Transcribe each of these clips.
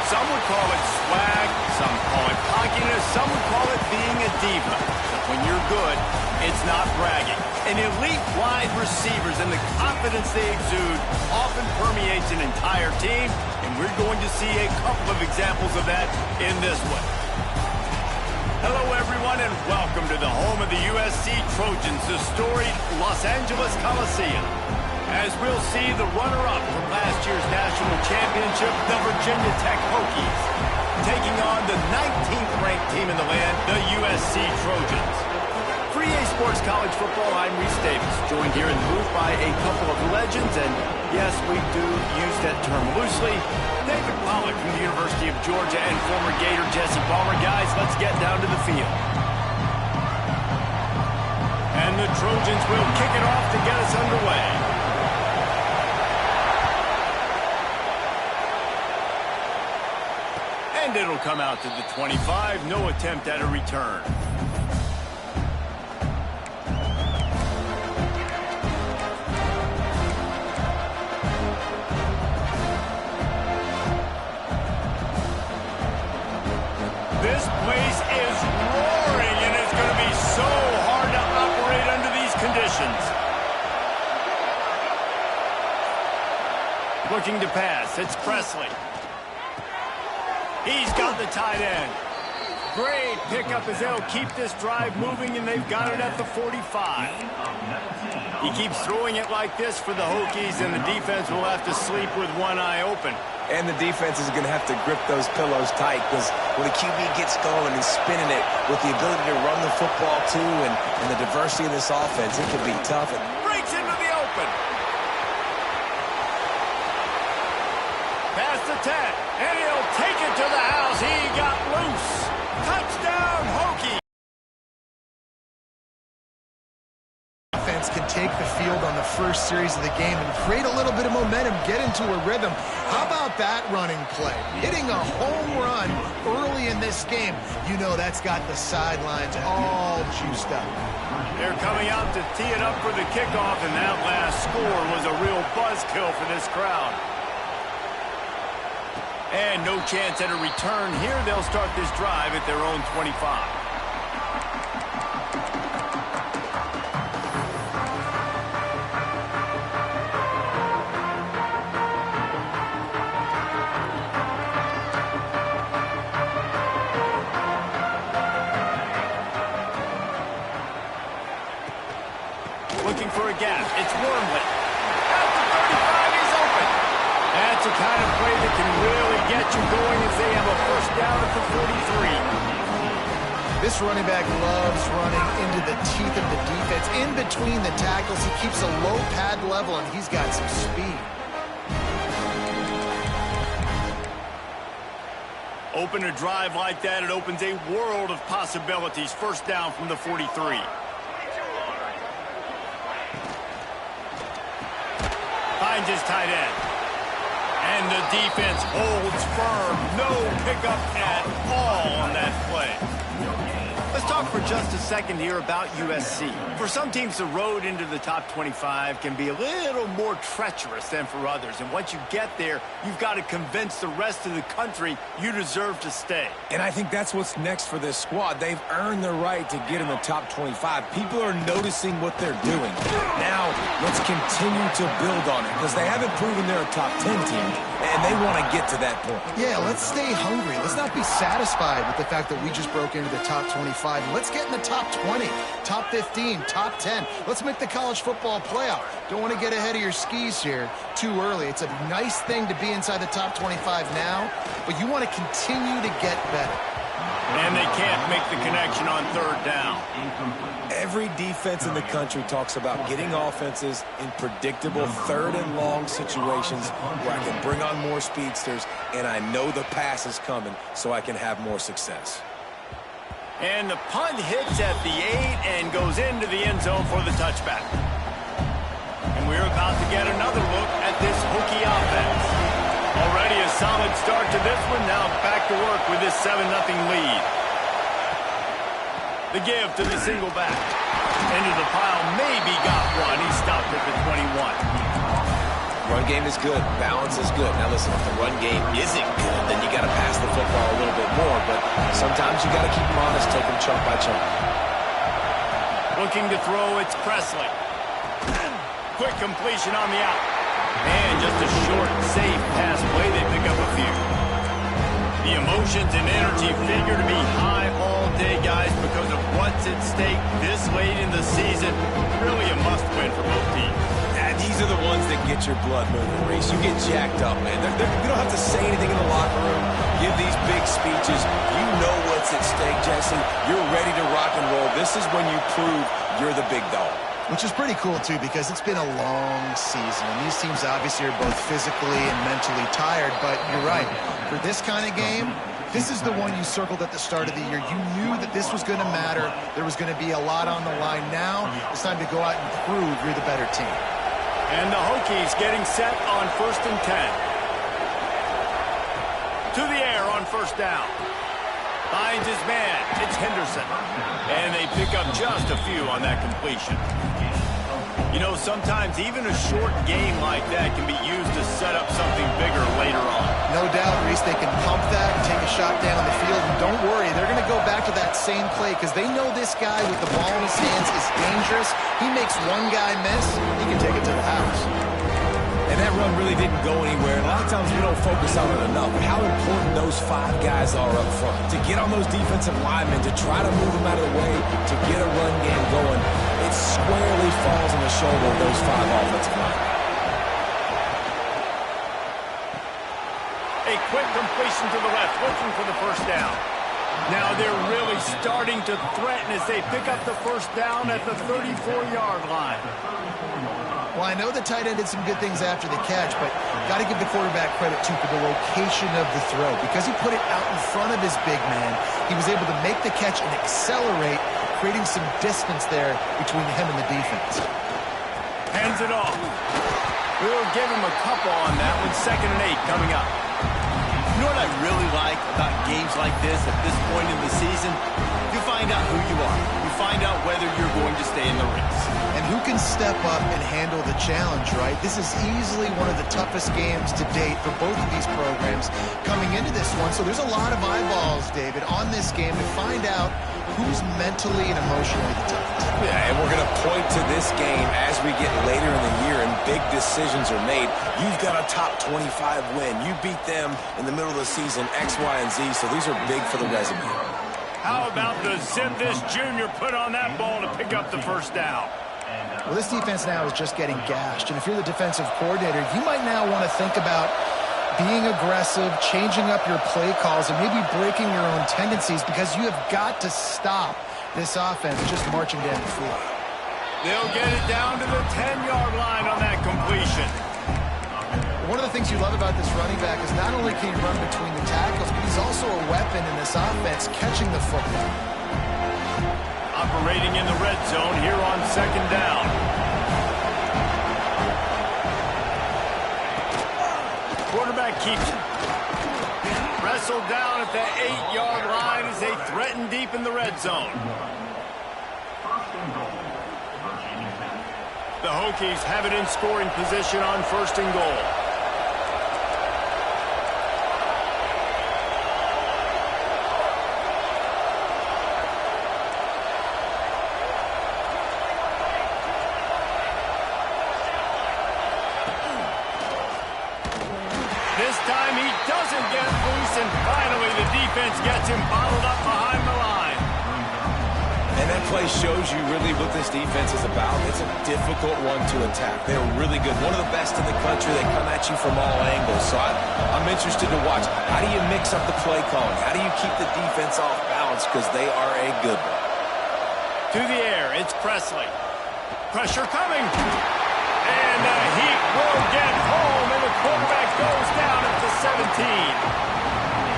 Some would call it swag, some call it cockiness, some would call it being a diva. When you're good, it's not bragging. And elite wide receivers and the confidence they exude often permeates an entire team, and we're going to see a couple of examples of that in this one. Hello, everyone, and welcome to the home of the USC Trojans, the storied Los Angeles Coliseum. As we'll see the runner-up from last year's national championship, the Virginia Tech Hokies, taking on the 19th-ranked team in the land, the USC Trojans. For EA Sports College Football, I'm Reese Davis, joined here in the booth by a couple of legends, and yes, we do use that term loosely. David Pollack from the University of Georgia and former Gator Jesse Palmer. Guys, let's get down to the field. And the Trojans will kick it off to get us underway. And it'll come out to the 25. No attempt at a return. This place is roaring, and it's going to be so hard to operate under these conditions. Looking to pass. It's Presley. He's got the tight end. Great pickup as they'll keep this drive moving, and they've got it at the 45. He keeps throwing it like this for the Hokies, and the defense will have to sleep with one eye open. And the defense is going to have to grip those pillows tight, because when the QB gets going and spinning it with the ability to run the football too and the diversity of this offense, it can be tough. Breaks into the open. Past the 10, and he'll take it to the house. He got loose. Touchdown, Hokie. Offense can take the field on the first series of the game and create a little bit of momentum, get into a rhythm. How about that running play? Hitting a home run early in this game. You know that's got the sidelines all juiced up. They're coming out to tee it up for the kickoff, and that last score was a real buzzkill for this crowd. And no chance at a return here. They'll start this drive at their own 25. Looking for a gap. It's Wormley. At the 35, he's open. That's the kind of play that can really get you going as they have a first down at the 43. This running back loves running into the teeth of the defense. In between the tackles, he keeps a low pad level, and he's got some speed. Open a drive like that, it opens a world of possibilities. First down from the 43. Finds his tight end. And the defense holds firm. No pickup at all on that play. Let's talk for just a second here about USC. For some teams, the road into the top 25 can be a little more treacherous than for others. And once you get there, you've got to convince the rest of the country you deserve to stay. And I think that's what's next for this squad. They've earned the right to get in the top 25. People are noticing what they're doing. Now, let's continue to build on it, because they haven't proven they're a top 10 team, and they want to get to that point. Yeah, let's stay hungry. Let's not be satisfied with the fact that we just broke into the top 25. Let's get in the top 20, top 15, top 10. Let's make the college football playoff. Don't want to get ahead of your skis here too early. It's a nice thing to be inside the top 25 now, but you want to continue to get better. And they can't make the connection on third down. Every defense in the country talks about getting offenses in predictable third and long situations where I can bring on more speedsters, and I know the pass is coming so I can have more success. And the punt hits at the 8 and goes into the end zone for the touchback. And we're about to get another look at this Hokie offense. Already a solid start to this one. Now back to work with this 7-0 lead. The give to the single back. Into the pile, maybe got one. He stopped at the 21. Run game is good. Balance is good. Now listen, if the run game isn't good, then you got to pass the football a little bit more. But sometimes you got to keep them honest, take them chunk by chunk. Looking to throw, it's Presley. Quick completion on the out. And just a short, safe pass play. They pick up a few. The emotions and energy figure to be high all day, guys, because of what's at stake this late in the season. Really a must-win for both teams. These are the ones that get your blood moving, Reese. You get jacked up, man. You don't have to say anything in the locker room. Give these big speeches. You know what's at stake, Jesse. You're ready to rock and roll. This is when you prove you're the big dog. Which is pretty cool, too, because it's been a long season. And these teams obviously are both physically and mentally tired, but you're right. For this kind of game, this is the one you circled at the start of the year. You knew that this was going to matter. There was going to be a lot on the line. Now it's time to go out and prove you're the better team. And the Hokies getting set on 1st and 10. To the air on 1st down. Finds his man. It's Henderson. And they pick up just a few on that completion. You know, sometimes even a short game like that can be used to set up something bigger later on. No doubt, Reese, they can pump that and take a shot down the field. And don't worry, they're going to go back to that same play because they know this guy with the ball in his hands is dangerous. He makes one guy miss, he can take it to the house. And that run really didn't go anywhere. A lot of times we don't focus on it enough. But how important those 5 guys are up front. To get on those defensive linemen, to try to move them out of the way, to get a run game going, it squarely falls on the shoulder of those 5 offensive linemen. A quick completion to the left, looking for the 1st down. Now they're really starting to threaten as they pick up the 1st down at the 34-yard line. Well, I know the tight end did some good things after the catch, but got to give the quarterback credit, too, for the location of the throw. Because he put it out in front of his big man, he was able to make the catch and accelerate, creating some distance there between him and the defense. Hands it off. We'll give him a couple on that one. 2nd and 8 coming up. You know what I really like about games like this at this point in the season? You find out who you are. You find out whether you're going to stay in the race. And who can step up and handle the challenge, right? This is easily one of the toughest games to date for both of these programs coming into this one. So there's a lot of eyeballs, David, on this game to find out who's mentally and emotionally the toughest. Yeah, and we're going to point to this game as we get later in the year and big decisions are made. You've got a top 25 win. You beat them in the middle of the season, X, Y, and Z, so these are big for the resume. How about the zip this junior put on that ball to pick up the 1st down? Well, this defense now is just getting gashed, and if you're the defensive coordinator, you might now want to think about being aggressive, changing up your play calls, and maybe breaking your own tendencies because you have got to stop this offense just marching down the field. They'll get it down to the 10-yard line on that completion. One of the things you love about this running back is not only can he run between the tackles, but he's also a weapon in this offense, catching the football. Operating in the red zone here on 2nd down. Quarterback keeps it. Wrestled down at the 8-yard line as they threaten deep in the red zone. The Hokies have it in scoring position on 1st and goal. This time he doesn't get loose, and finally the defense gets him bottled up behind the line. And that play shows you really what this defense is about. It's a difficult one to attack. They're really good. One of the best in the country. They come at you from all angles. So I'm interested to watch. How do you mix up the play calling? How do you keep the defense off balance? Because they are a good one. To the air, it's Presley. Pressure coming. And the Heat will get home, and the quarterback goes down at the 17.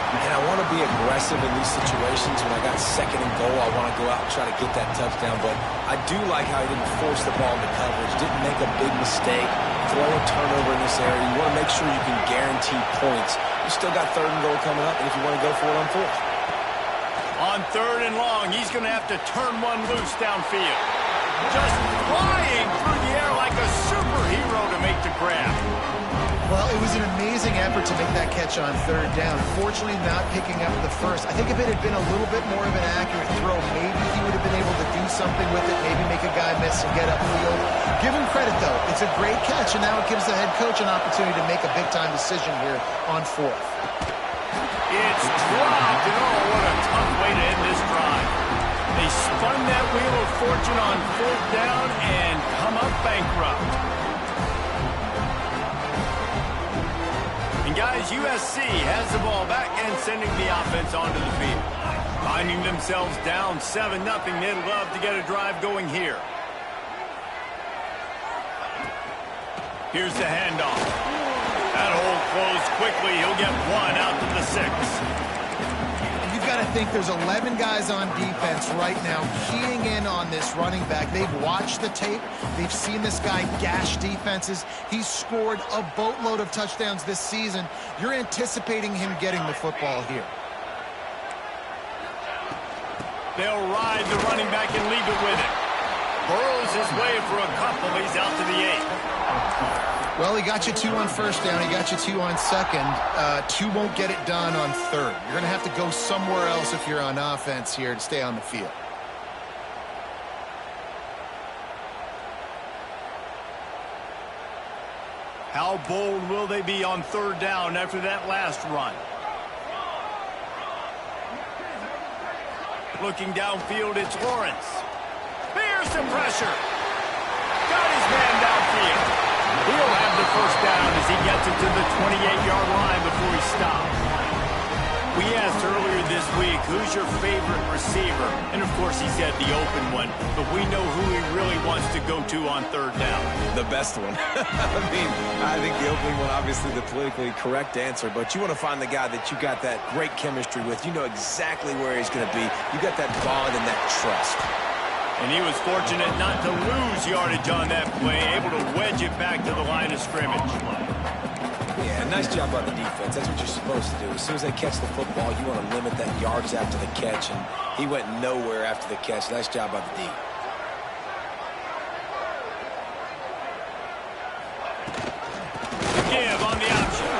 And I want to be aggressive in these situations. When I got 2nd and goal, I want to go out and try to get that touchdown. But I do like how he didn't force the ball into coverage, didn't make a big mistake, throw a turnover in this area. You want to make sure you can guarantee points. You still got 3rd and goal coming up, and if you want to go for it on 4th. On 3rd and long, he's going to have to turn one loose downfield. Just flying through the air like a superhero to make the grab. Well, it was an amazing effort to make that catch on third down. Unfortunately, not picking up the first. I think if it had been a little bit more of an accurate throw, maybe he would have been able to do something with it, maybe make a guy miss and get upfield. Give him credit, though. It's a great catch, and now it gives the head coach an opportunity to make a big-time decision here on fourth. It's dropped, and oh, what a tough way to end this drive. They spun that wheel of fortune on fourth down and come up bankrupt. And guys, USC has the ball back and sending the offense onto the field. Finding themselves down 7-0, they'd love to get a drive going here. Here's the handoff. That hole closed quickly. He'll get one out to the 6. You've got to think there's 11 guys on defense right now keying in on this running back. They've watched the tape. They've seen this guy gash defenses. He's scored a boatload of touchdowns this season. You're anticipating him getting the football here. They'll ride the running back and leave it with it. Burrows his way for a couple. He's out to the 8. Well, he got you 2 on first down. He got you 2 on second. 2 won't get it done on third. You're going to have to go somewhere else if you're on offense here to stay on the field. How bold will they be on third down after that last run? Looking downfield, it's Lawrence. Here's the pressure. Got his man downfield. He'll have the first down as he gets it to the 28-yard line before he stops. We asked earlier this week, who's your favorite receiver? And, of course, he said the open one. But we know who he really wants to go to on third down. The best one. I think the opening one, obviously the politically correct answer. But you want to find the guy that you got that great chemistry with. You know exactly where he's going to be. You got that bond and that trust. And he was fortunate not to lose yardage on that play, able to wedge it back to the line of scrimmage. Yeah, nice job by the defense. That's what you're supposed to do. As soon as they catch the football, you want to limit that yards after the catch, and he went nowhere after the catch. Nice job by the D. Give on the option.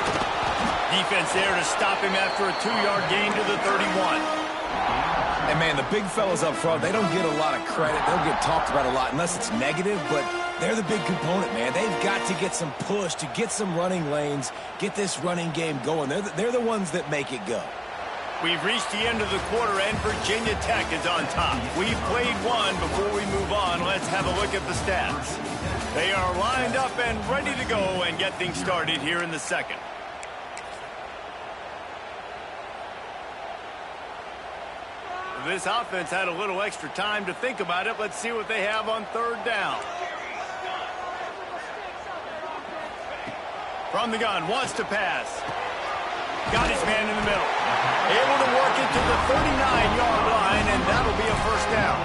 Defense there to stop him after a 2-yard gain to the 31. And, man, the big fellas up front, they don't get a lot of credit. They'll get talked about a lot unless it's negative, but they're the big component, man. They've got to get some push to get some running lanes, get this running game going. They're the ones that make it go. We've reached the end of the quarter, and Virginia Tech is on top. We've played one. Before we move on, let's have a look at the stats. They are lined up and ready to go and get things started here in the second. This offense had a little extra time to think about it. Let's see what they have on third down. From the gun, wants to pass. Got his man in the middle. Able to work it to the 39-yard line, and that'll be a first down.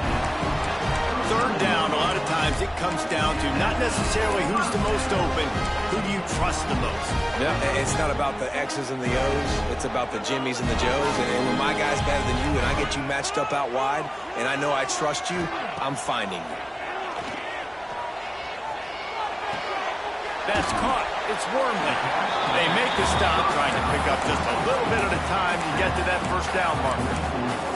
Third down, a lot of times it comes down to not necessarily who's the most open, who do you trust the most? Yeah, it's not about the X's and the O's. It's about the Jimmies and the Joes. And when my guy's better than you and I get you matched up out wide, and I know I trust you, I'm finding you. That's caught. It's Wormley. They make the stop, trying to pick up just a little bit at a time to get to that first down marker.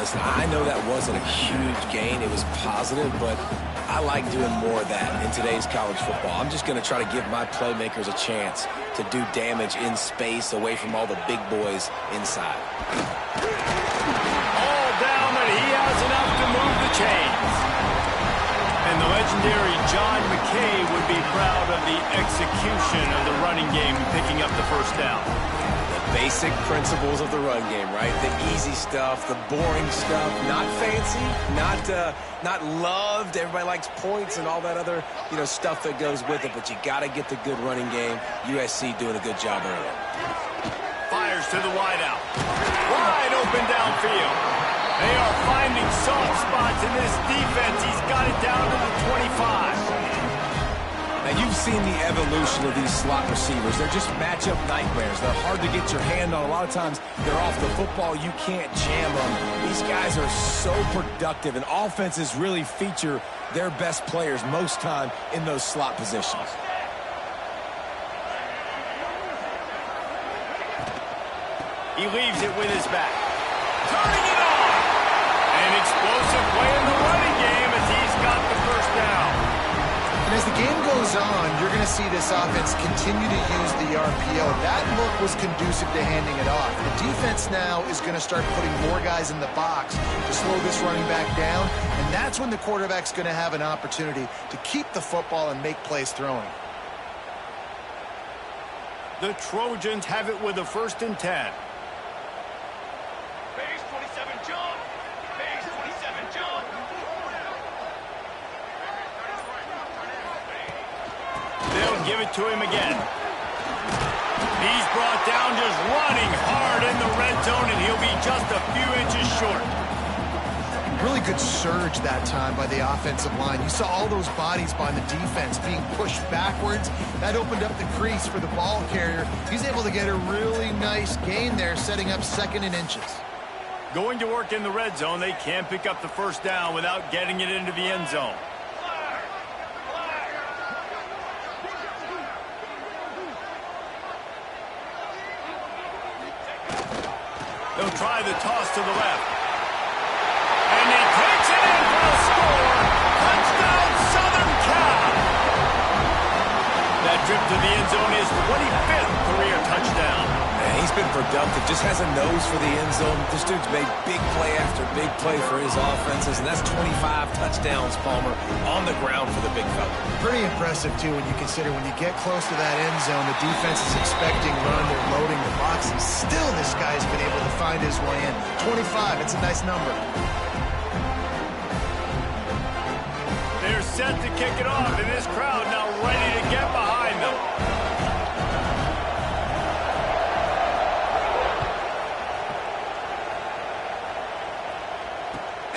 Listen, I know that wasn't a huge gain. It was positive, but I like doing more of that in today's college football. I'm just going to try to give my playmakers a chance to do damage in space away from all the big boys inside. All down, but he has enough to move the chains. And the legendary John McKay would be proud of the execution of the running game, picking up the first down. Basic principles of the run game, right? The easy stuff, the boring stuff, not fancy, not loved. Everybody likes points and all that other, stuff that goes with it, but you got to get the good running game. USC doing a good job early. Fires to the wideout. Wide open downfield. They are finding soft spots in this defense. He's got it down to the 25. Now, you've seen the evolution of these slot receivers. They're just matchup nightmares. They're hard to get your hand on. A lot of times, they're off the football. You can't jam them. These guys are so productive, and offenses really feature their best players most time in those slot positions. He leaves it with his back. Turning it on. An explosive play in the running game as he's got the first down. And as the game goes on, you're going to see this offense continue to use the RPO. That look was conducive to handing it off. The defense now is going to start putting more guys in the box to slow this running back down, and that's when the quarterback's going to have an opportunity to keep the football and make plays throwing. The Trojans have it with a 1st and 10. Phase 27 jump. Phase 27 jump. They'll give it to him again. He's brought down just running hard in the red zone, and he'll be just a few inches short. Really good surge that time by the offensive line. You saw all those bodies by the defense being pushed backwards. That opened up the crease for the ball carrier. He's able to get a really nice gain there, setting up 2nd and inches. Going to work in the red zone, they can't pick up the first down without getting it into the end zone. They'll try the toss to the left. And he takes it in for a score. Touchdown, Southern Cal. That trip to the end zone is 25th career touchdown. Man, he's been productive, just has a nose for the end zone. This dude's made big play after big play for his offenses, and that's 25 touchdowns, Palmer, on the ground for the big fella. Pretty impressive, too, when you consider when you get close to that end zone, the defense is expecting run, they're loading the box, and still this guy's been able to find his way in. 25, it's a nice number. They're set to kick it off, and this crowd now ready to get behind them.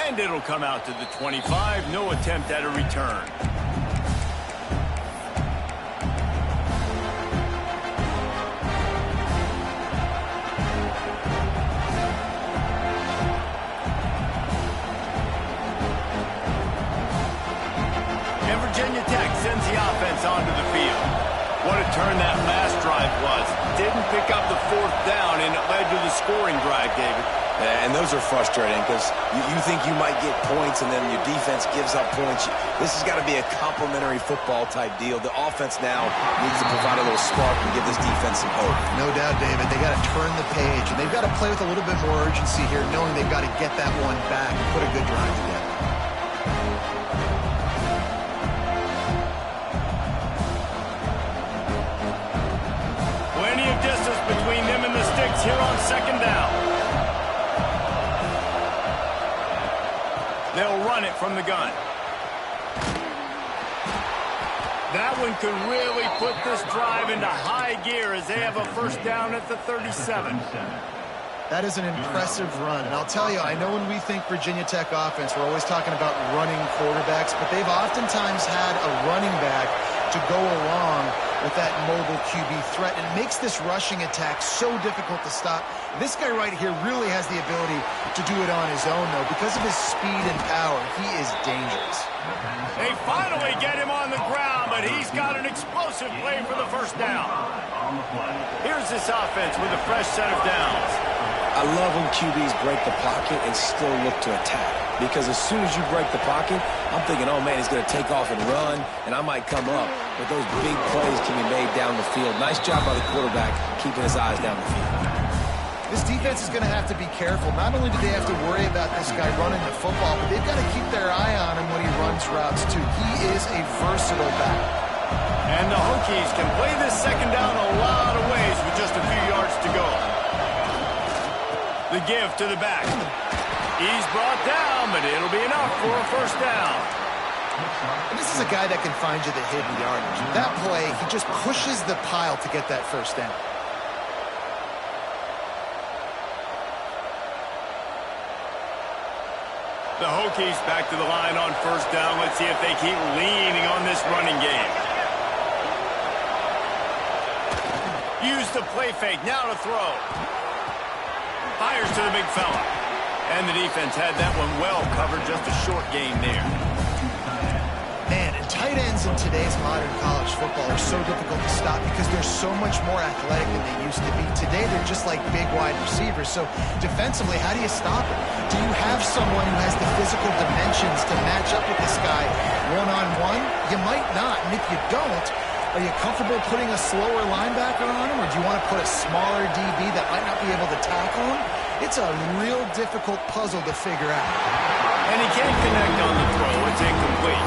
And it'll come out to the 25. No attempt at a return. And Virginia Tech sends the offense onto the field. What a turn that last drive was. Didn't pick up the 4th down, and it led to the scoring drive, David. And those are frustrating because you think you might get points and then your defense gives up points. This has got to be a complementary football type deal. The offense now needs to provide a little spark and give this defense some hope. No doubt, David. They got to turn the page, and they've got to play with a little bit more urgency here, knowing they've got to get that one back and put a good drive together. Plenty of distance between them and the sticks here on 2nd down. They'll run it from the gun. That one could really put this drive into high gear as they have a 1st down at the 37. That is an impressive run. And I'll tell you, I know when we think Virginia Tech offense, we're always talking about running quarterbacks, but they've oftentimes had a running back to go along with that mobile QB threat. And it makes this rushing attack so difficult to stop. This guy right here really has the ability to do it on his own, though. Because of his speed and power, he is dangerous. They finally get him on the ground, but he's got an explosive play for the 1st down. Here's this offense with a fresh set of downs. I love when QBs break the pocket and still look to attack. Because as soon as you break the pocket, I'm thinking, oh, man, he's going to take off and run, and I might come up. But those big plays can be made down the field. Nice job by the quarterback keeping his eyes down the field. This defense is going to have to be careful. Not only do they have to worry about this guy running the football, but they've got to keep their eye on him when he runs routes, too. He is a versatile back. And the Hokies can play this 2nd down a lot of ways with just a few yards to go. The give to the back. He's brought down, but it'll be enough for a 1st down. And this is a guy that can find you the hidden yardage. That play, he just pushes the pile to get that 1st down. The Hokies back to the line on 1st down. Let's see if they keep leaning on this running game. Use the play fake, now to throw. Fires to the big fella. And the defense had that one well covered, just a short gain there. Man, Tight ends in today's modern college football are so difficult to stop because they're so much more athletic than they used to be. Today, they're just like big wide receivers. So defensively, how do you stop it? Do you have someone who has the physical dimensions to match up with this guy one-on-one? You might not. And if you don't, are you comfortable putting a slower linebacker on him, or do you want to put a smaller DB that might not be able to tackle him? It's a real difficult puzzle to figure out. And he can't connect on the throw. It's incomplete.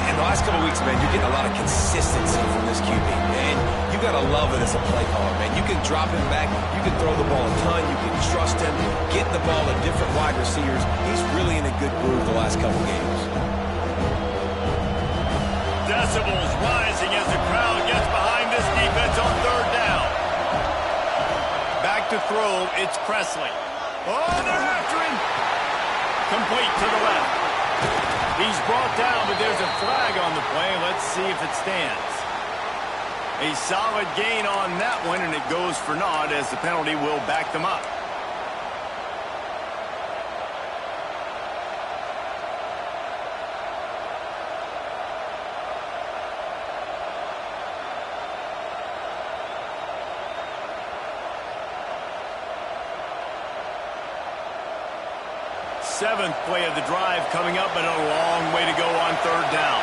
In the last couple weeks, man, you're getting a lot of consistency from this QB. And you got to love it as a play caller, man. You can drop him back. You can throw the ball a ton. You can trust him. Get the ball to different wide receivers. He's really in a good groove the last couple games. Decibels rising as the crowd gets behind this defense on third down. Back to throw, it's Presley. Oh, they're after him. Complete to the left. He's brought down, but there's a flag on the play. Let's see if it stands. A solid gain on that one, and it goes for naught as the penalty will back them up. Seventh play of the drive coming up, but a long way to go on third down.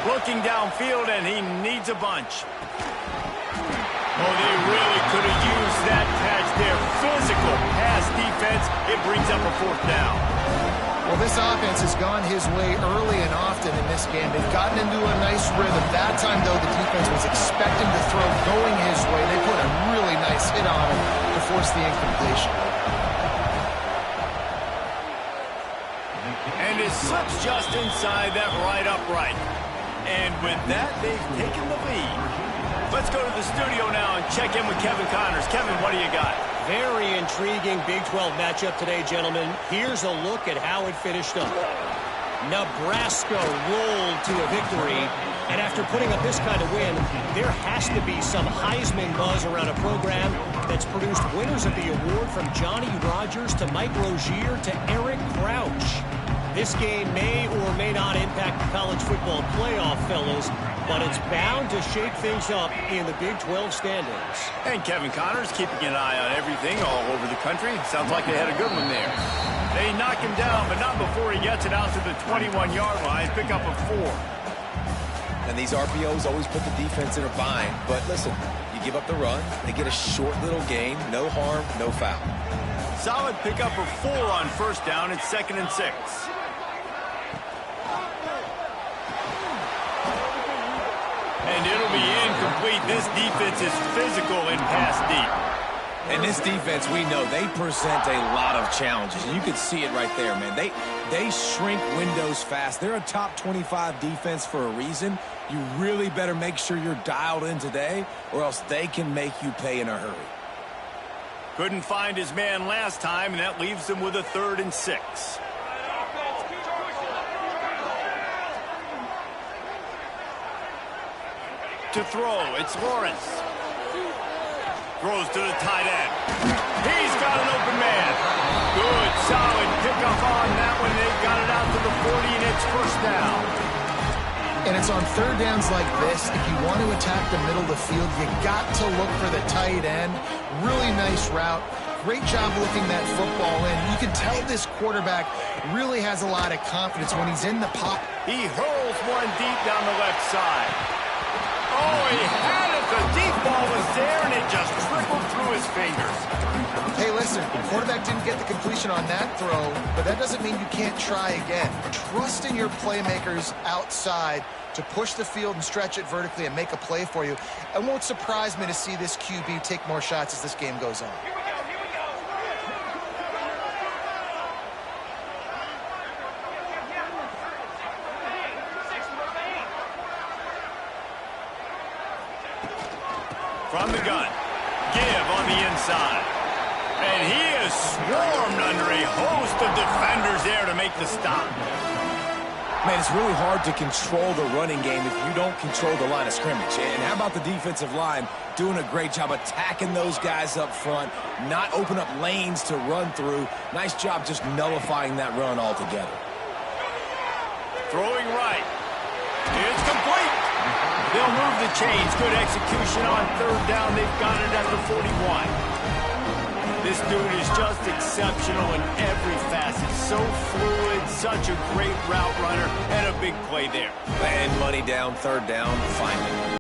Looking downfield, and he needs a bunch. Oh, they really could have used that catch there. Physical pass defense. It brings up a fourth down. Well, this offense has gone his way early and often in this game. They've gotten into a nice rhythm. That time, though, the defense was expecting the throw going his way. They put a really nice hit on him to force the incompletion. And it slips just inside that right upright. And with that, they've taken the lead. Let's go to the studio now and check in with Kevin Connors. Kevin, what do you got? Very intriguing Big 12 matchup today, gentlemen. Here's a look at how it finished up. Nebraska rolled to a victory, and after putting up this kind of win, there has to be some Heisman buzz around a program that's produced winners of the award from Johnny Rodgers to Mike Rozier to Eric Crouch. This game may or may not impact the college football playoff, fellas, but it's bound to shake things up in the Big 12 standings. And Kevin Connors keeping an eye on everything all over the country. Sounds like they had a good one there. They knock him down, but not before he gets it out to the 21-yard line. Pick up a 4. And these RPOs always put the defense in a bind. But listen, you give up the run, they get a short little gain, no harm, no foul. Solid pickup of 4 on first down. It's 2nd and 6. And it'll be incomplete. This defense is physical and pass deep. And this defense, we know, they present a lot of challenges. And you can see it right there, man. They shrink windows fast. They're a top 25 defense for a reason. You really better make sure you're dialed in today, or else they can make you pay in a hurry. Couldn't find his man last time, and that leaves him with a 3rd and 6. To throw, it's Lawrence. Throws to the tight end. He's got an open man. Good, solid pickup on that one. They got it out to the 40, and it's first down. And it's on third downs like this. If you want to attack the middle of the field, you got to look for the tight end. Really nice route. Great job looking that football in. You can tell this quarterback really has a lot of confidence when he's in the pocket. He hurls one deep down the left side. Oh, he had it. The deep ball was there, and it just trickled through his fingers. Hey, listen, the quarterback didn't get the completion on that throw, but that doesn't mean you can't try again. Trust in your playmakers outside to push the field and stretch it vertically and make a play for you. It won't surprise me to see this QB take more shots as this game goes on. From the gun, Give on the inside. And he is swarmed under a host of defenders there to make the stop. Man, it's really hard to control the running game if you don't control the line of scrimmage. And how about the defensive line doing a great job attacking those guys up front, not open up lanes to run through. Nice job just nullifying that run altogether. Throwing right. It's complete. They'll move the chains. Good execution on third down. They've got it at the 41. This dude is just exceptional in every facet. So fluid, such a great route runner, and a big play there. And money down, third down, finally.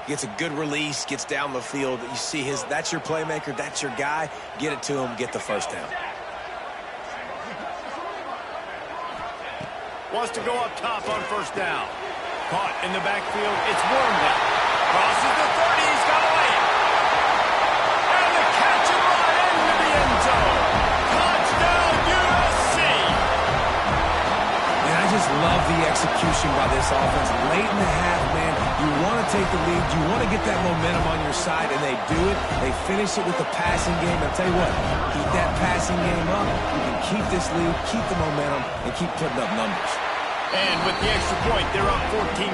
Gets a good release, gets down the field. You see that's your playmaker, that's your guy. Get it to him, get the first down. Wants to go up top on first down. Caught in the backfield. It's Wormley. Crosses the 30. He's got away. And the catch and run into the end zone. Touchdown, USC. And I just love the execution by this offense. Late in the half, man, you want to take the lead. You want to get that momentum on your side, and they do it. They finish it with the passing game. I'll tell you what, keep that passing game up. You can keep this lead, keep the momentum, and keep putting up numbers. And with the extra point, they're up 14-10.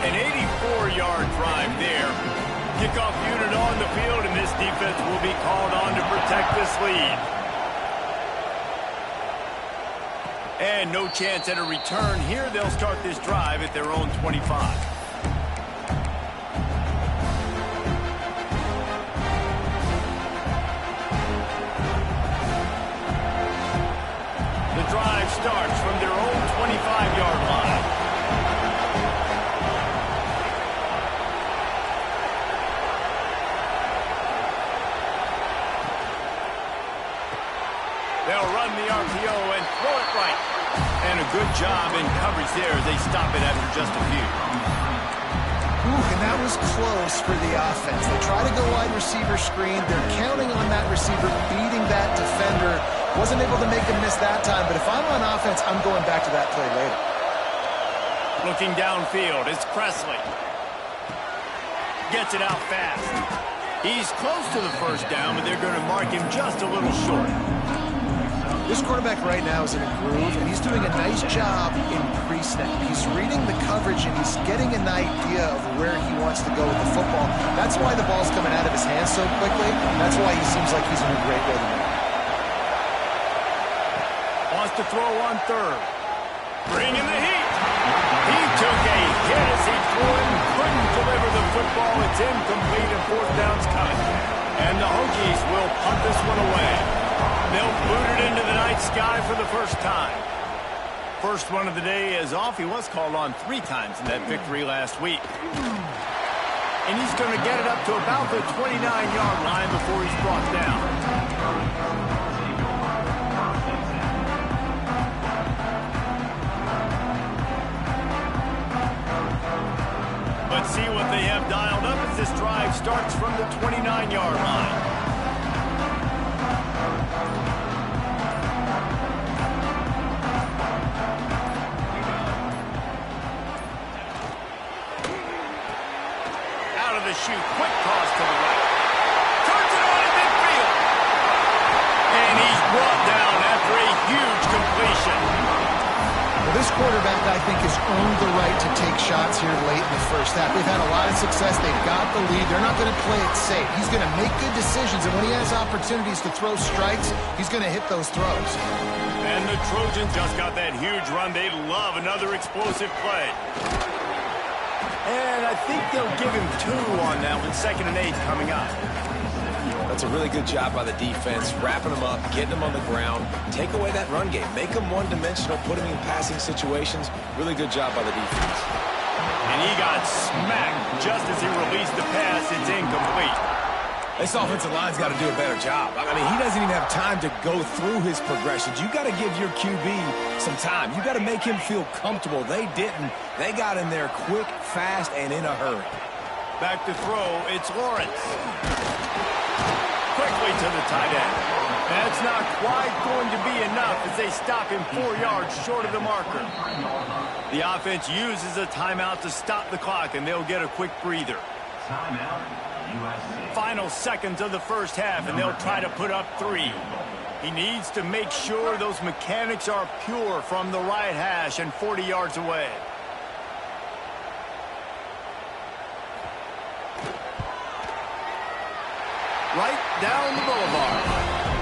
An 84-yard drive there. Kickoff unit on the field, and this defense will be called on to protect this lead. And no chance at a return here. They'll start this drive at their own 25. The drive starts from their own 25-yard line. They'll run the RPO and throw it right. And a good job in coverage there as they stop it after just a few. And that was close for the offense. They try to go wide receiver screen. They're counting on that receiver beating that defender. Wasn't able to make him miss that time, but if I'm on offense, I'm going back to that play later. Looking downfield, it's Presley. Gets it out fast. He's close to the first down, but they're going to mark him just a little short. This quarterback right now is in a groove, and he's doing a nice job in pre-snap. He's reading the coverage, and he's getting an idea of where he wants to go with the football. That's why the ball's coming out of his hands so quickly. That's why he seems like he's in a great rhythm. Wants to throw on third. Bringing the heat. He took a hit as he threw it and couldn't deliver the football. It's incomplete and fourth down's coming. And the Hokies will punt this one away. They'll boot it into the night sky for the first time. First one of the day is off. He was called on 3 times in that victory last week. And he's going to get it up to about the 29-yard line before he's brought down. Let's see what they have dialed up as this drive starts from the 29-yard line. Shoot, quick toss to the right. Turns it on in midfield. And he's brought down after a huge completion. Well, this quarterback, I think, has earned the right to take shots here late in the first half. They've had a lot of success. They've got the lead. They're not going to play it safe. He's going to make good decisions, and when he has opportunities to throw strikes, he's going to hit those throws. And the Trojans just got that huge run. They love another explosive play. And I think they'll give him 2 on that one. 2nd and 8 coming up. That's a really good job by the defense, wrapping them up, getting them on the ground, take away that run game, make them one-dimensional, put them in passing situations. Really good job by the defense. And he got smacked just as he released the pass. It's incomplete. This offensive line's got to do a better job. I mean, he doesn't even have time to go through his progressions. You got to give your QB some time. You got to make him feel comfortable. They didn't. They got in there quick, fast, and in a hurry. Back to throw, it's Lawrence. Quickly to the tight end. That's not quite going to be enough as they stop him 4 yards short of the marker. The offense uses a timeout to stop the clock, and they'll get a quick breather. Final seconds of the first half, and they'll try to put up 3. He needs to make sure those mechanics are pure from the right hash and 40 yards away. Right down the boulevard.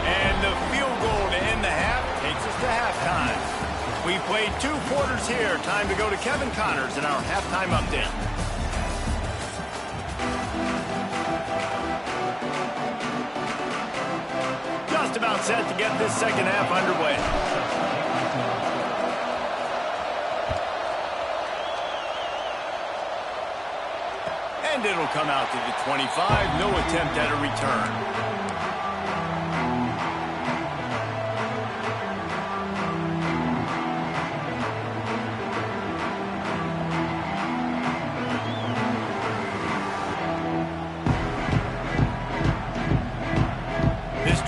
And the field goal to end the half takes us to half. played 2 quarters here. Time to go to Kevin Connors in our halftime update. Just about set to get this second half underway. And it'll come out to the 25. No attempt at a return.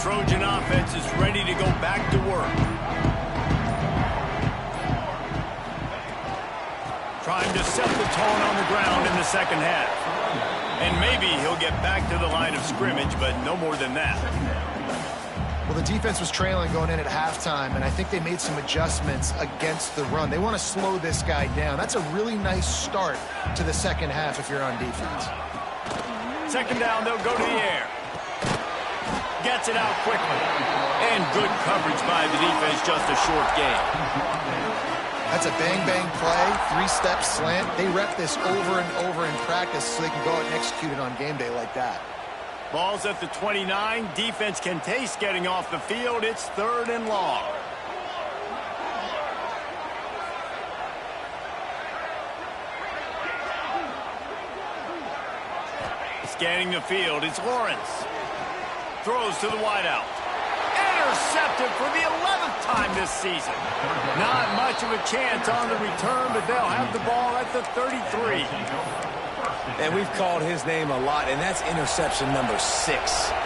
Trojan offense is ready to go back to work. Trying to set the tone on the ground in the second half. And maybe he'll get back to the line of scrimmage, but no more than that. Well, the defense was trailing going in at halftime, and I think they made some adjustments against the run. They want to slow this guy down. That's a really nice start to the second half if you're on defense. Second down, they'll go to the air. Gets it out quickly. And good coverage by the defense, just a short gain. That's a bang-bang play, 3-step slant. They rep this over and over in practice so they can go out and execute it on game day like that. Ball's at the 29. Defense can taste getting off the field. It's 3rd and long. Scanning the field, it's Lawrence. Throws to the wideout. Intercepted for the 11th time this season. Not much of a chance on the return, but they'll have the ball at the 33. And we've called his name a lot, and that's interception number 6.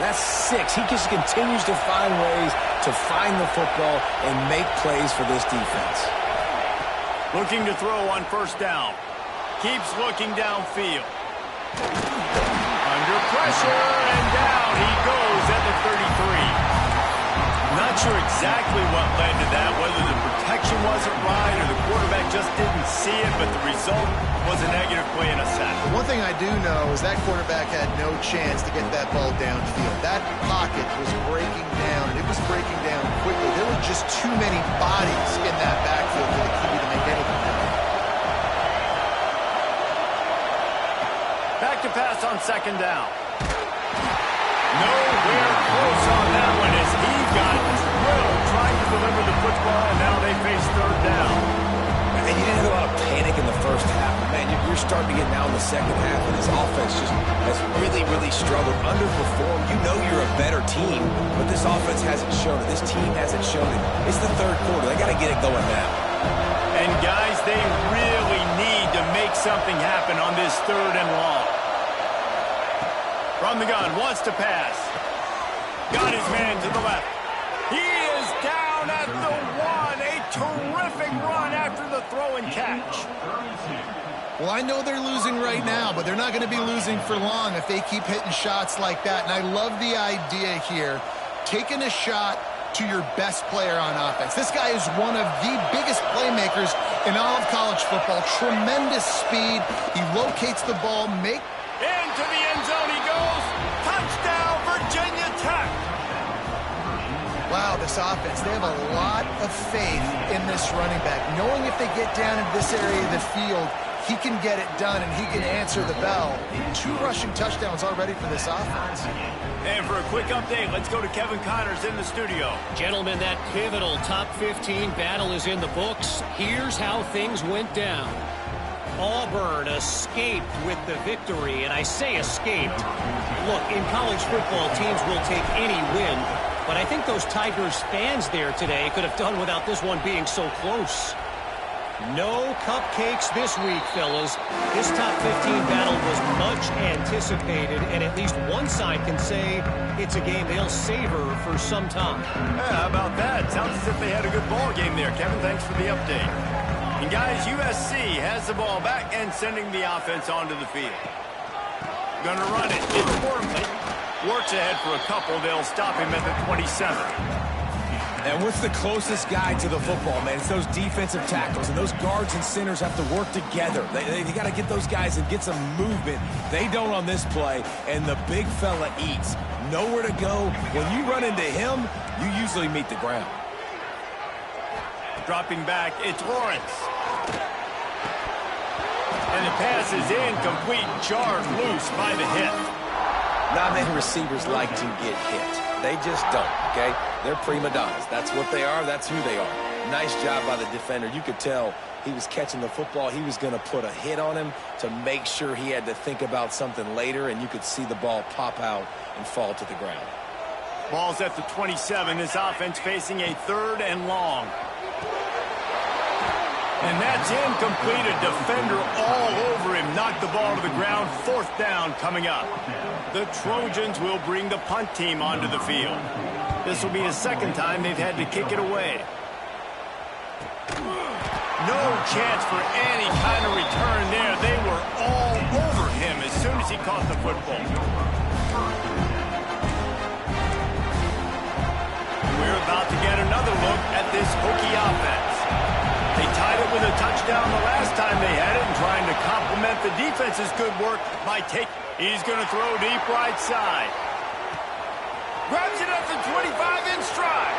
That's 6. He just continues to find ways to find the football and make plays for this defense. Looking to throw on first down. Keeps looking downfield. Under pressure, and down he goes at the 33. Not sure exactly what led to that, whether the protection wasn't right or the quarterback just didn't see it, but the result was a negative play and a sack. One thing I do know is that quarterback had no chance to get that ball downfield. That pocket was breaking down, and it was breaking down quickly. There were just too many bodies in that backfield for the QB to make anything happen. Back to pass on second down. Nowhere close on that one as he got drilled trying to deliver the football, and now they face third down. And you didn't have a lot of panic in the first half. But man, you're starting to get now in the second half, and this offense just has really, really struggled, underperformed. You know you're a better team, but this offense hasn't shown it. This team hasn't shown it. It's the third quarter. They got to get it going now. And guys, they really need to make something happen on this 3rd and long. From the gun, wants to pass. Got his man to the left. He is down at the 1. A terrific run after the throw and catch. Well, I know they're losing right now, but they're not going to be losing for long if they keep hitting shots like that. And I love the idea here, taking a shot to your best player on offense. This guy is one of the biggest playmakers in all of college football. Tremendous speed. He locates the ball, into the end zone he goes. Touchdown, Virginia Tech. Wow, this offense, they have a lot of faith in this running back. Knowing if they get down in this area of the field, he can get it done and he can answer the bell. 2 rushing touchdowns already for this offense. And for a quick update, let's go to Kevin Connors in the studio. Gentlemen, that pivotal top 15 battle is in the books. Here's how things went down. Auburn escaped with the victory, and I say escaped. Look, in college football, teams will take any win, but I think those Tigers fans there today could have done without this one being so close. No cupcakes this week, fellas. This top 15 battle was much anticipated, and at least one side can say it's a game they'll savor for some time. Yeah, how about that? Sounds as if they had a good ball game there. Kevin, thanks for the update. And guys, USC has the ball back and sending the offense onto the field. Gonna run it. It's Wormley. Works ahead for a couple. They'll stop him at the 27. And what's the closest guy to the football, man? It's those defensive tackles, and those guards and centers have to work together. They got to get those guys and get some movement. They don't on this play, and the big fella eats. Nowhere to go. When you run into him, you usually meet the ground. Dropping back, it's Lawrence. And the pass is incomplete, jarred loose by the hit. Not many receivers like to get hit. They just don't, okay? They're prima donnas. That's what they are. That's who they are. Nice job by the defender. You could tell he was catching the football. He was going to put a hit on him to make sure he had to think about something later, and you could see the ball pop out and fall to the ground. Ball's at the 27. This offense facing a 3rd and long. And that's incomplete. A defender all over him. Knocked the ball to the ground. 4th down coming up. The Trojans will bring the punt team onto the field. This will be the 2nd time they've had to kick it away. No chance for any kind of return there. They were all over him as soon as he caught the football. We're about to get another look at this Hokie offense. They tied it with a touchdown the last time they had it, and trying to complement the defense's good work by taking. He's going to throw deep right side. Grabs it at the 25 in stride.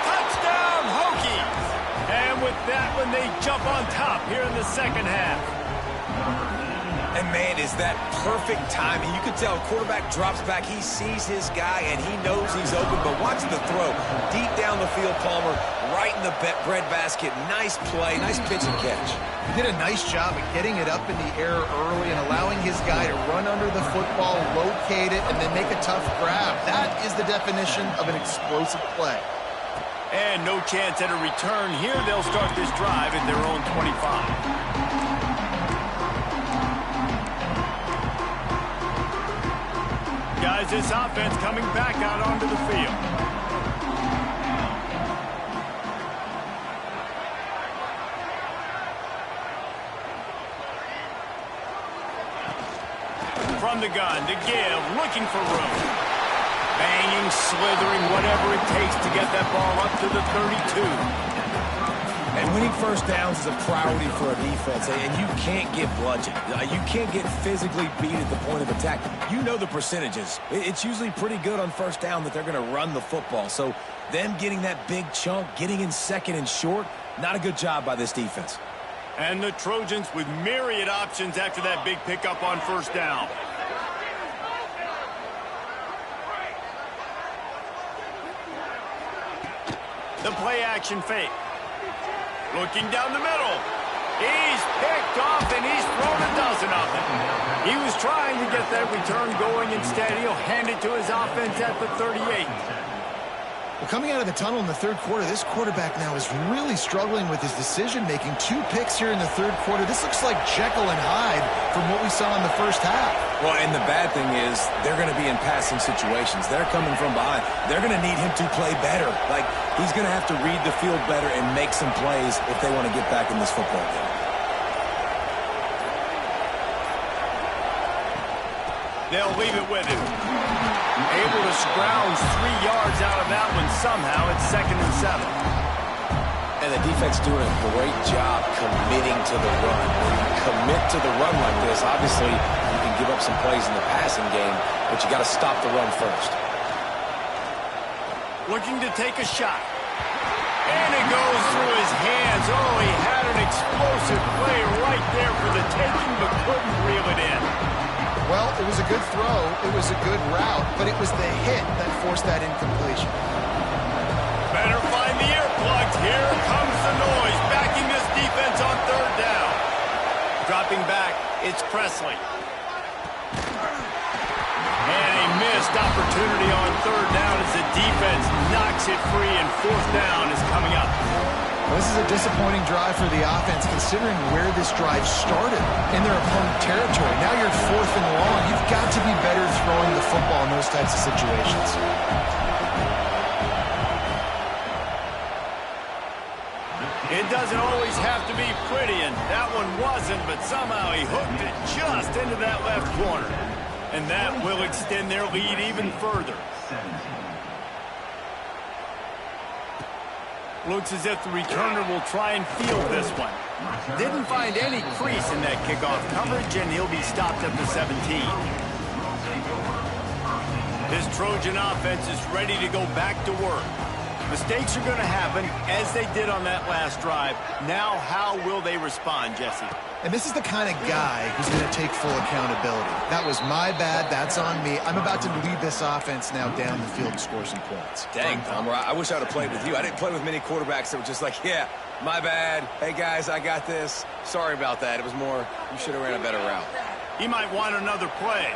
Touchdown, Hokies! And with that one, they jump on top here in the 2nd half. And, man, is that perfect timing. You can tell quarterback drops back. He sees his guy, and he knows he's open. But watch the throw. Deep down the field, Palmer, right in the breadbasket. Nice play, nice pitch and catch. He did a nice job of getting it up in the air early and allowing his guy to run under the football, locate it, and then make a tough grab. That is the definition of an explosive play. And no chance at a return here. They'll start this drive at their own 25. Guys, this offense coming back out onto the field. From the gun to give, looking for room. Banging, slithering, whatever it takes to get that ball up to the 32. And winning first downs is a priority for a defense, and you can't get bludgeoned. You can't get physically beat at the point of attack. You know the percentages. It's usually pretty good on first down that they're going to run the football. So them getting that big chunk, getting in 2nd and short, not a good job by this defense. And the Trojans with myriad options after that big pickup on first down. The play action fake. Looking down the middle. He's picked off, and he's thrown a dozen of them. He was trying to get that return going. Instead, he'll hand it to his offense at the 38. Well, coming out of the tunnel in the 3rd quarter, this quarterback now is really struggling with his decision-making. 2 picks here in the 3rd quarter. This looks like Jekyll and Hyde from what we saw in the 1st half. Well, and the bad thing is they're going to be in passing situations. They're coming from behind. They're going to need him to play better. Like, he's going to have to read the field better and make some plays if they want to get back in this football game. They'll leave it with him. Able to scrounge 3 yards out of that one somehow. It's 2nd and 7. And the defense doing a great job committing to the run. When you commit to the run like this, obviously you can give up some plays in the passing game, but you got to stop the run first. Looking to take a shot. And it goes through his hands. Oh, he had an explosive play right there for the taking, but couldn't reel it in. Well, it was a good throw. It was a good route, but it was the hit that forced that incompletion. Better find the earplugs. Here comes the noise, backing this defense on 3rd down. Dropping back, it's Presley. And a missed opportunity on 3rd down as the defense knocks it free, and 4th down is coming up. This is a disappointing drive for the offense, considering where this drive started in their opponent territory. Now you're 4th and long. You've got to be better throwing the football in those types of situations. It doesn't always have to be pretty, and that one wasn't, but somehow he hooked it just into that left corner. And that will extend their lead even further. Looks as if the returner will try and field this one. Didn't find any crease in that kickoff coverage, and he'll be stopped at the 17. This Trojan offense is ready to go back to work. Mistakes are going to happen, as they did on that last drive. Now, how will they respond, Jesse? And this is the kind of guy who's going to take full accountability. That was my bad. That's on me. I'm about to lead this offense now down the field and score some points. Dang, Palmer, I wish I would have played with you. I didn't play with many quarterbacks that were just like, yeah, my bad. Hey, guys, I got this. Sorry about that. It was more, you should have ran a better route. He might want another play.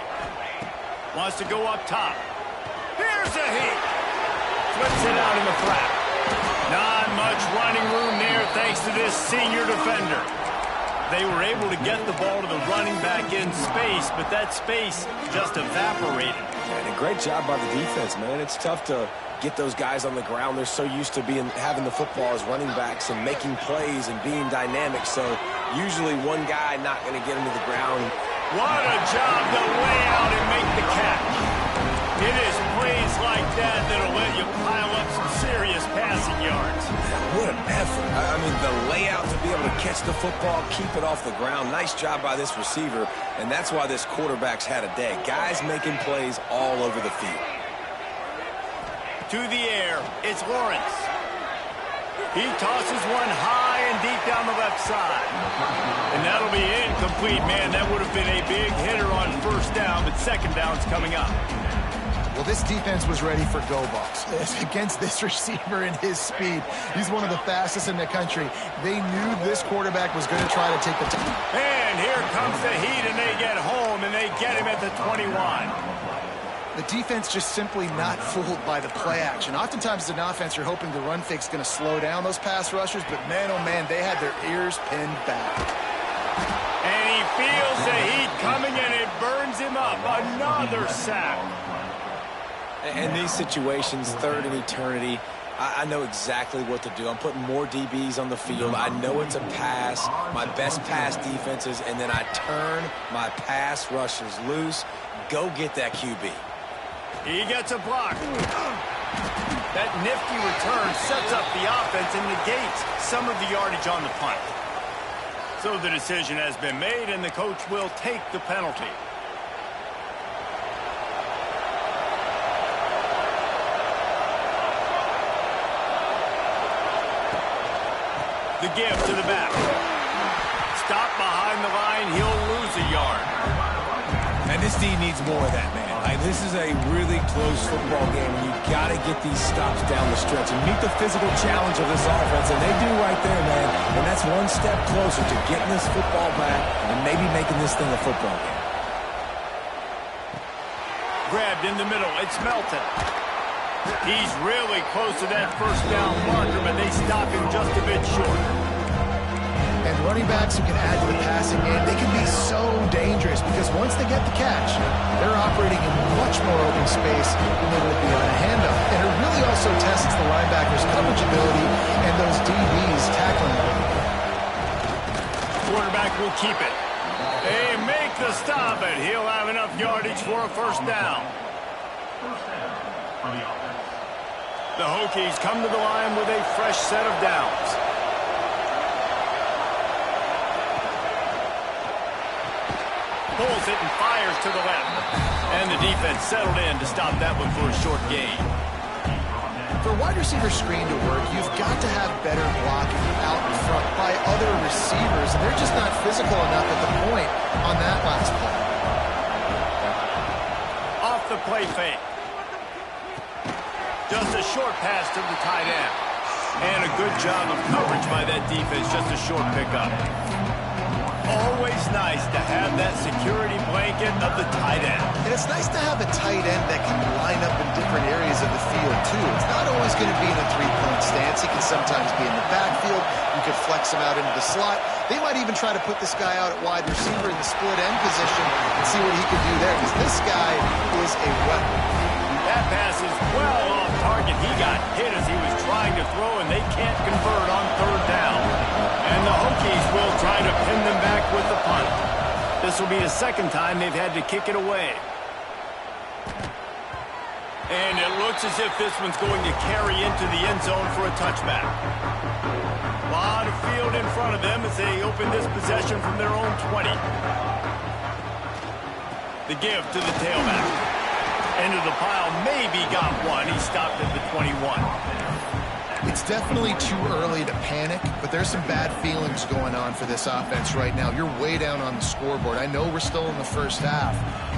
Wants to go up top. Here's a heat. Flips it out in the flat. Not much running room there thanks to this senior defender. They were able to get the ball to the running back in space, but that space just evaporated. And a great job by the defense, man. It's tough to get those guys on the ground. They're so used to having the football as running backs and making plays and being dynamic. So usually one guy not going to get them to the ground. What a job to lay out and make the catch. It is plays like that that'll let you pile up some serious passing yards. What an effort. I mean, the layout to be able to catch the football, keep it off the ground. Nice job by this receiver, and that's why this quarterback's had a day. Guys making plays all over the field. To the air, it's Lawrence. He tosses one high and deep down the left side. And that'll be incomplete, man. That would have been a big hitter on first down, but second down's coming up. Well, this defense was ready for go balls against this receiver and his speed. He's one of the fastest in the country. They knew this quarterback was going to try to take the time. And here comes the heat, and they get home, and they get him at the 21. The defense just simply not fooled by the play action. Oftentimes, as an offense, you're hoping the run fake's going to slow down those pass rushers, but man, oh man, they had their ears pinned back. And he feels the heat coming, and it burns him up. Another sack. In these situations, third and eternity, I know exactly what to do. I'm putting more DBs on the field. I know it's a pass, my best pass defenses, and then I turn my pass rushers loose. Go get that QB. He gets a block. That nifty return sets up the offense and negates some of the yardage on the punt. So the decision has been made, and the coach will take the penalty. The give to the back. Stop behind the line. He'll lose a yard. And this D needs more of that, man. This is a really close football game. You've got to get these stops down the stretch and meet the physical challenge of this offense. And they do right there, man. And that's one step closer to getting this football back and maybe making this thing a football game. Grabbed in the middle. It's Melton. He's really close to that first down marker, but they stop him just a bit short. And running backs who can add to the passing game, they can be so dangerous because once they get the catch, they're operating in much more open space than they would be on a handoff. And it really also tests the linebackers' coverage ability and those DBs tackling them. Quarterback will keep it. They make the stop, and he'll have enough yardage for a first down. The Hokies come to the line with a fresh set of downs. Pulls it and fires to the left. And the defense settled in to stop that one for a short gain. For a wide receiver screen to work, you've got to have better blocking out in front by other receivers, and they're just not physical enough at the point on that last play. Off the play fake. Just a short pass to the tight end. And a good job of coverage by that defense, just a short pickup. Always nice to have that security blanket of the tight end. And it's nice to have a tight end that can line up in different areas of the field, too. It's not always going to be in a three-point stance. He can sometimes be in the backfield. You can flex him out into the slot. They might even try to put this guy out at wide receiver in the split end position and see what he can do there, because this guy is a weapon. That pass is well off target. He got hit as he was trying to throw, and they can't convert on third down. And the Hokies will try to pin them back with the punt. This will be the second time they've had to kick it away. And it looks as if this one's going to carry into the end zone for a touchback. A lot of field in front of them as they open this possession from their own 20. The give to the tailback. Into the pile, maybe got one. He stopped at the 21. It's definitely too early to panic, but there's some bad feelings going on for this offense right now. You're way down on the scoreboard. I know we're still in the first half,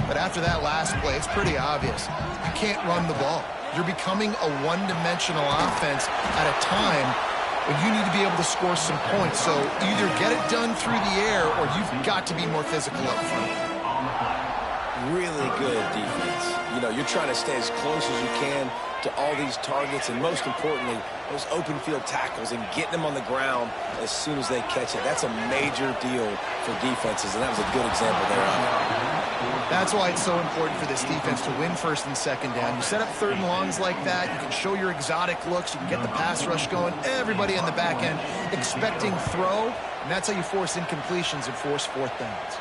but after that last play, it's pretty obvious. You can't run the ball. You're becoming a one-dimensional offense at a time when you need to be able to score some points. So either get it done through the air or you've got to be more physical up front. Really good defense. You know, you're trying to stay as close as you can to all these targets, and most importantly, those open field tackles and getting them on the ground as soon as they catch it. That's a major deal for defenses, and that was a good example there. That's why it's so important for this defense to win first and second down. You set up third and longs like that, you can show your exotic looks, you can get the pass rush going, everybody on the back end expecting throw, and that's how you force incompletions and force fourth downs.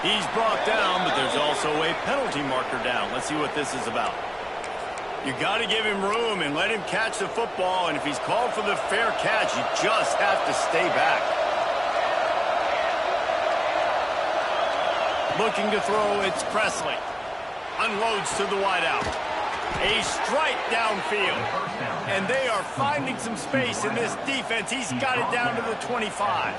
He's brought down, but there's also a penalty marker down. Let's see what this is about. You got to give him room and let him catch the football, and if he's called for the fair catch, you just have to stay back. Looking to throw, it's Presley. Unloads to the wideout. A strike downfield. And they are finding some space in this defense. He's got it down to the 25.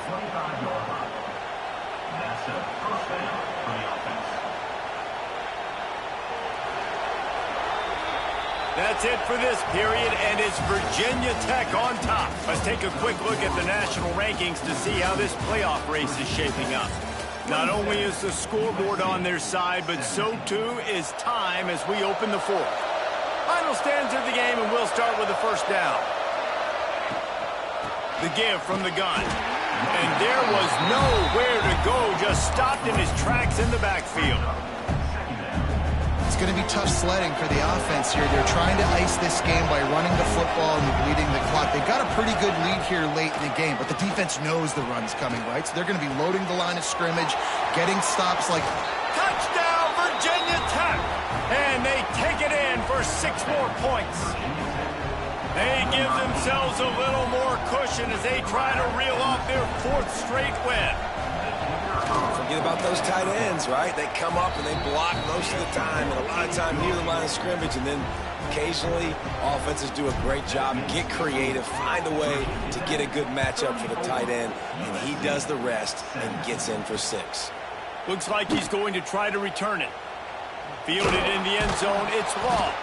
That's it for this period, and it's Virginia Tech on top. Let's take a quick look at the national rankings to see how this playoff race is shaping up. Not only is the scoreboard on their side, but so too is time as we open the fourth. Final stands of the game, and we'll start with the first down. The give from the gun. And there was nowhere to go, just stopped in his tracks in the backfield. It's going to be tough sledding for the offense here. They're trying to ice this game by running the football and bleeding the clock. They've got a pretty good lead here late in the game, but the defense knows the run's coming, right? So they're going to be loading the line of scrimmage, getting stops like... Touchdown, Virginia Tech! And they take it in for 6 more points. They give themselves a little more cushion as they try to reel off their 4th straight win. Forget about those tight ends, right? They come up and they block most of the time, and a lot of time near the line of scrimmage, and then occasionally offenses do a great job, get creative, find a way to get a good matchup for the tight end, and he does the rest and gets in for 6. Looks like he's going to try to return it. Fielded in the end zone, it's Law.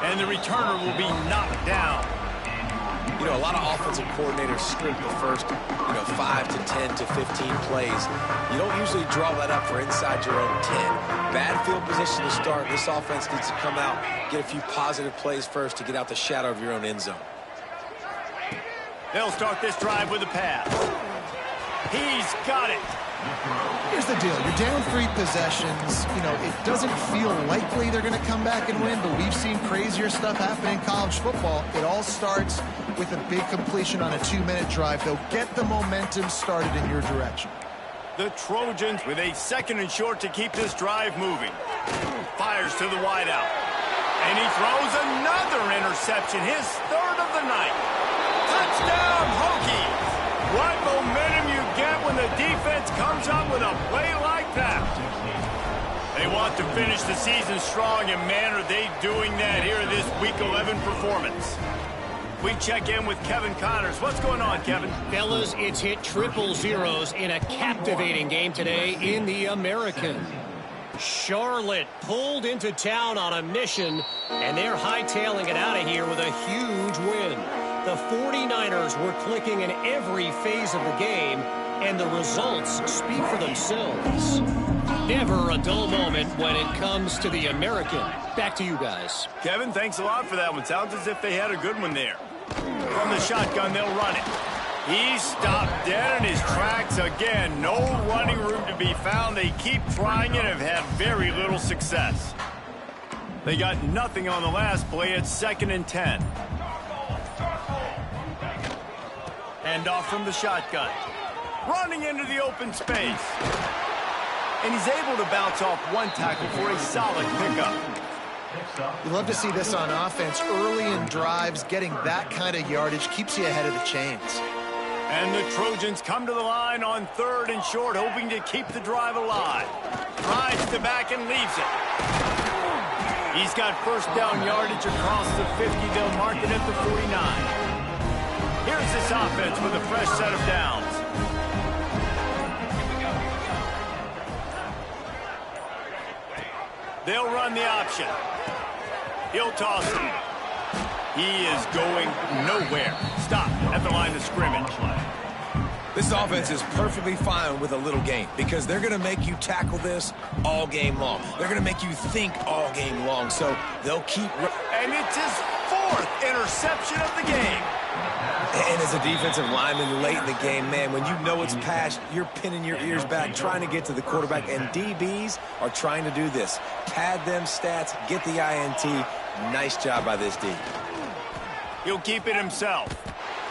And the returner will be knocked down. You know, a lot of offensive coordinators script the first, 5 to 10 to 15 plays. You don't usually draw that up for inside your own 10. Bad field position to start. This offense needs to come out, get a few positive plays first to get out the shadow of your own end zone. They'll start this drive with a pass. He's got it. Here's the deal. You're down 3 possessions. It doesn't feel likely they're going to come back and win, but we've seen crazier stuff happen in college football. It all starts with a big completion on a 2-minute drive. They'll get the momentum started in your direction. The Trojans with a 2nd and short to keep this drive moving. Fires to the wideout. And he throws another interception, his 3rd of the night. Touchdown, Hokies! What momentum you get when the defense comes up with a play like that. They want to finish the season strong, and man, are they doing that here in this Week 11 performance. We check in with Kevin Connors. What's going on, Kevin? Fellas, it's hit triple zeros in a captivating game today in the American. Charlotte pulled into town on a mission, and they're hightailing it out of here with a huge win. The 49ers were clicking in every phase of the game, and the results speak for themselves. Never a dull moment when it comes to the American. Back to you guys. Kevin, thanks a lot for that one. Sounds as if they had a good one there. From the shotgun, they'll run it. He's stopped dead in his tracks again. No running room to be found. They keep trying it and have had very little success. They got nothing on the last play. It's 2nd and 10. Hand off from the shotgun. Running into the open space. And he's able to bounce off 1 tackle for a solid pickup. You love to see this on offense. Early in drives, getting that kind of yardage keeps you ahead of the chains. And the Trojans come to the line on 3rd and short, hoping to keep the drive alive. Drives to back and leaves it. He's got first down yardage across the 50. They'll mark it at the 49. Here's this offense with a fresh set of downs. They'll run the option. He'll toss it. He is going nowhere. Stop at the line of scrimmage. This offense is perfectly fine with a little game because they're going to make you tackle this all game long. They're going to make you think all game long, so they'll keep... And it's his 4th interception of the game. And as a defensive lineman late in the game, man, when you know it's passed, you're pinning your ears back, trying to get to the quarterback, and DBs are trying to do this. Pad them stats, get the INT. Nice job by this D. He'll keep it himself.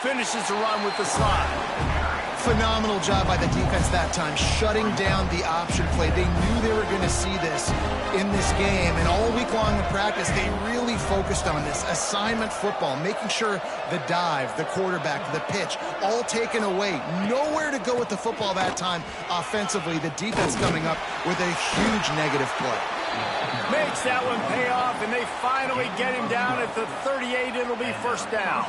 Finishes the run with the slide. Phenomenal job by the defense that time, shutting down the option play. They knew they were going to see this in this game, and all week long in practice, they really focused on this. Assignment football, making sure the dive, the quarterback, the pitch, all taken away. Nowhere to go with the football that time offensively. The defense coming up with a huge negative play. Makes that one pay off, and they finally get him down at the 38. It'll be first down.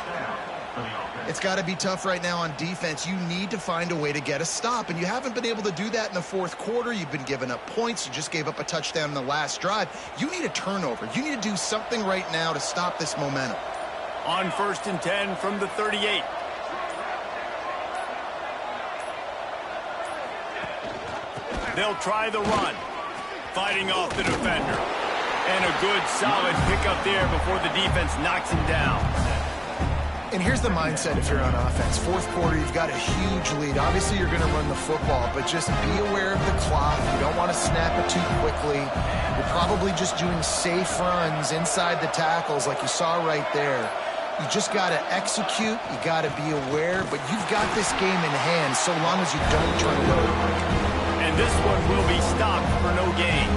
It's got to be tough right now on defense. You need to find a way to get a stop, and you haven't been able to do that in the 4th quarter. You've been giving up points. You just gave up a touchdown in the last drive. You need a turnover. You need to do something right now to stop this momentum. On 1st and 10 from the 38. They'll try the run. Fighting off the defender. And a good, solid pickup there before the defense knocks him down. And here's the mindset if you're on offense. 4th quarter, you've got a huge lead. Obviously, you're going to run the football, but just be aware of the clock. You don't want to snap it too quickly. You're probably just doing safe runs inside the tackles like you saw right there. You just got to execute. You got to be aware, but you've got this game in hand so long as you don't turn it over. And this one will be stopped for no gain.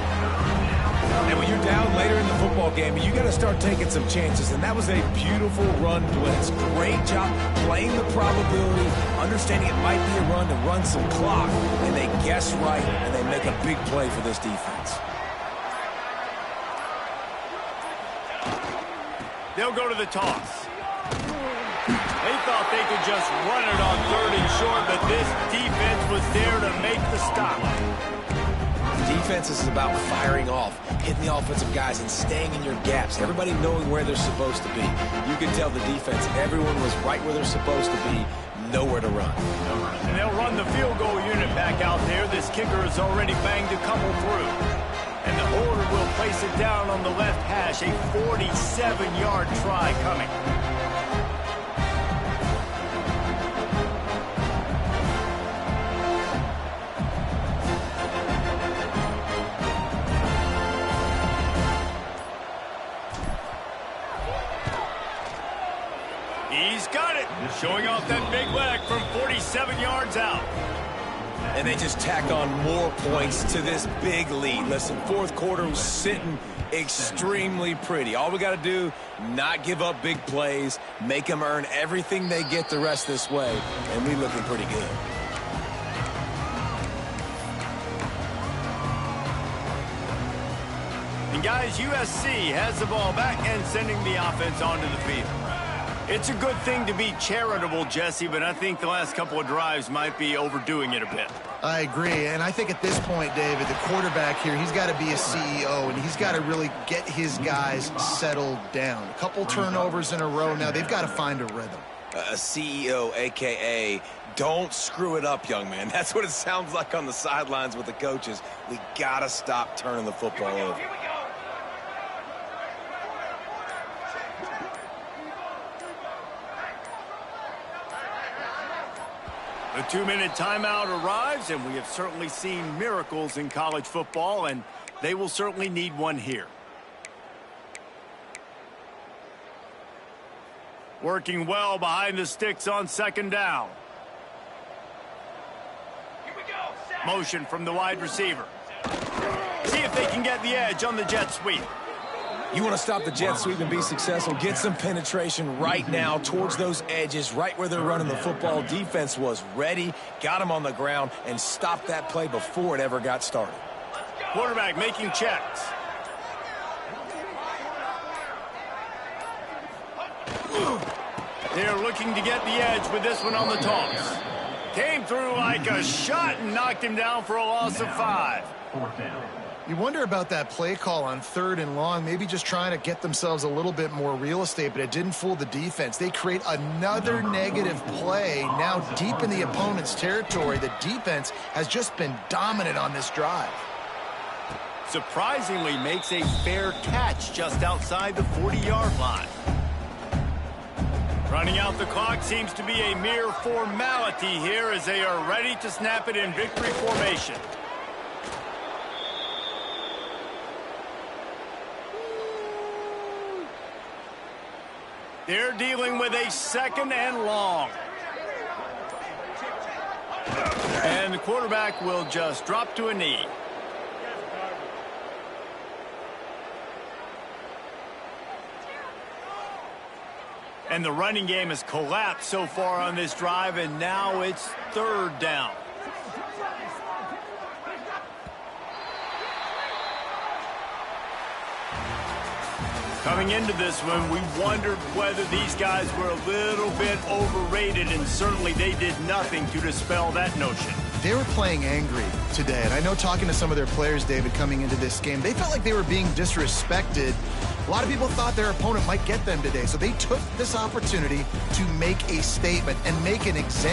And when you're down later in the football game, you got to start taking some chances. And that was a beautiful run blitz. Great job playing the probability, understanding it might be a run to run some clock. And they guess right, and they make a big play for this defense. They'll go to the toss. They thought they could just run it on 3rd and short, but this defense was there to make the stop. Defense is about firing off, hitting the offensive guys, and staying in your gaps. Everybody knowing where they're supposed to be. You can tell the defense, everyone was right where they're supposed to be, nowhere to run. And they'll run the field goal unit back out there. This kicker has already banged a couple through. And the holder will place it down on the left hash. A 47-yard try coming. He's got it. Showing off that big leg from 47 yards out. And they just tack on more points to this big lead. Listen, 4th quarter was sitting extremely pretty. All we got to do, not give up big plays, make them earn everything they get the rest this way, and we looking pretty good. And guys, USC has the ball back and sending the offense onto the field. It's a good thing to be charitable, Jesse, but I think the last couple of drives might be overdoing it a bit. I agree, and I think at this point, David, the quarterback here, he's got to be a CEO, and he's got to really get his guys settled down. A couple turnovers in a row now. They've got to find a rhythm. A CEO, a.k.a. don't screw it up, young man. That's what it sounds like on the sidelines with the coaches. We got to stop turning the football over. The 2-minute timeout arrives, and we have certainly seen miracles in college football, and they will certainly need one here. Working well behind the sticks on 2nd down. Motion from the wide receiver. See if they can get the edge on the jet sweep. You want to stop the jet sweep and be successful, get some penetration right now towards those edges, right where they're running the football. Defense was ready, got them on the ground, and stopped that play before it ever got started. Quarterback making checks. They're looking to get the edge with this one on the toss. Came through like a shot and knocked him down for a loss of 5. You wonder about that play call on 3rd and long, maybe just trying to get themselves a little bit more real estate, but it didn't fool the defense. They create another negative play now deep in the opponent's territory. The defense has just been dominant on this drive. Surprisingly makes a fair catch just outside the 40-yard line. Running out the clock seems to be a mere formality here as they are ready to snap it in victory formation. They're dealing with a 2nd and long. And the quarterback will just drop to a knee. And the running game has collapsed so far on this drive, and now it's 3rd down. Coming into this one, we wondered whether these guys were a little bit overrated, and certainly they did nothing to dispel that notion. They were playing angry today, and I know talking to some of their players, David, coming into this game, they felt like they were being disrespected. A lot of people thought their opponent might get them today, so they took this opportunity to make a statement and make an example.